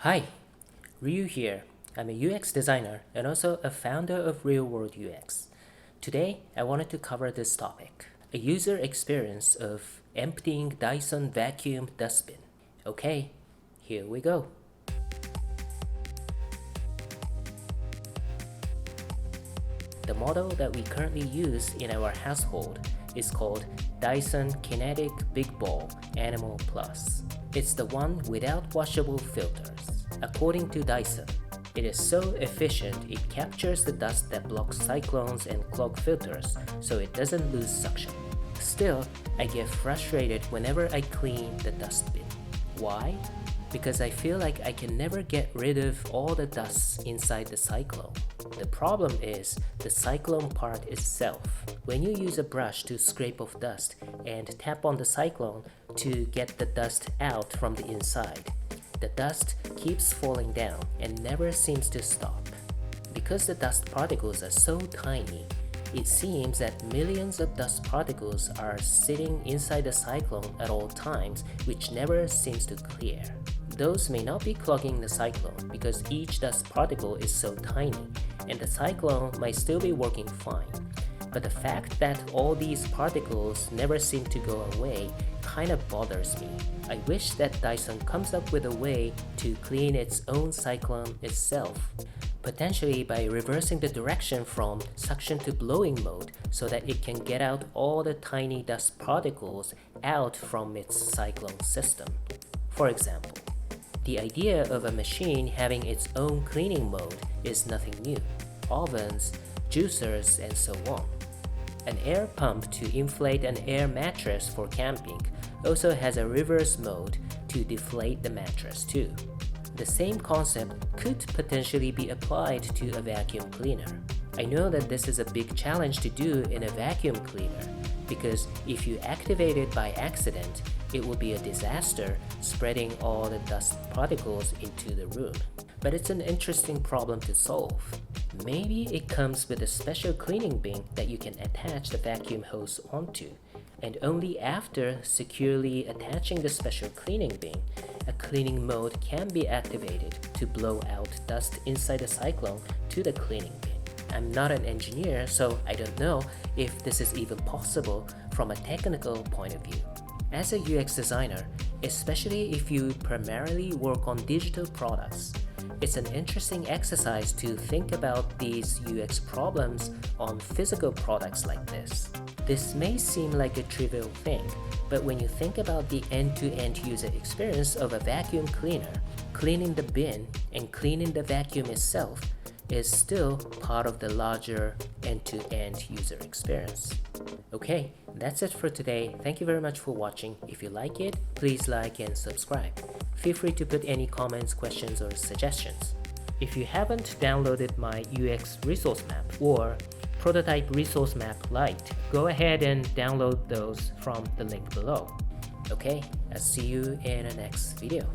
Hi, Ryu here. I'm a UX designer and also a founder of RealWorldUX. Today, I wanted to cover this topic, a user experience of emptying Dyson vacuum dustbin. Okay, here we go. The model that we currently use in our household is called Dyson Kinetic Big Ball Animal Plus. It's the one without washable filters. According to Dyson, it is so efficient it captures the dust that blocks cyclones and clog filters so it doesn't lose suction. Still, I get frustrated whenever I clean the dustbin. Why? Because I feel like I can never get rid of all the dust inside the cyclone. The problem is the cyclone part itself. When you use a brush to scrape off dust and tap on the cyclone to get the dust out from the inside, the dust keeps falling down and never seems to stop. Because the dust particles are so tiny, it seems that millions of dust particles are sitting inside the cyclone at all times, which never seems to clear. Those may not be clogging the cyclone because each dust particle is so tiny, and the cyclone might still be working fine. But the fact that all these particles never seem to go away kind of bothers me. I wish that Dyson comes up with a way to clean its own cyclone itself, potentially by reversing the direction from suction to blowing mode so that it can get out all the tiny dust particles out from its cyclone system. For example, the idea of a machine having its own cleaning mode is nothing new. Ovens, juicers, and so on. An air pump to inflate an air mattress for camping also has a reverse mode to deflate the mattress too. The same concept could potentially be applied to a vacuum cleaner. I know that this is a big challenge to do in a vacuum cleaner because if you activate it by accident, it will be a disaster spreading all the dust particles into the room. But it's an interesting problem to solve. Maybe it comes with a special cleaning bin that you can attach the vacuum hose onto, and only after securely attaching the special cleaning bin, a cleaning mode can be activated to blow out dust inside the cyclone to the cleaning bin. I'm not an engineer, so I don't know if this is even possible from a technical point of view. As a UX designer, especially if you primarily work on digital products, it's an interesting exercise to think about these UX problems on physical products like this. This may seem like a trivial thing, but when you think about the end-to-end user experience of a vacuum cleaner, cleaning the bin and cleaning the vacuum itself is still part of the larger end-to-end user experience. Okay, that's it for today. Thank you very much for watching. If you like it, please like and subscribe. Feel free to put any comments, questions, or suggestions. If you haven't downloaded my UX resource map or prototype resource map Lite, go ahead and download those from the link below. Okay, I'll see you in the next video.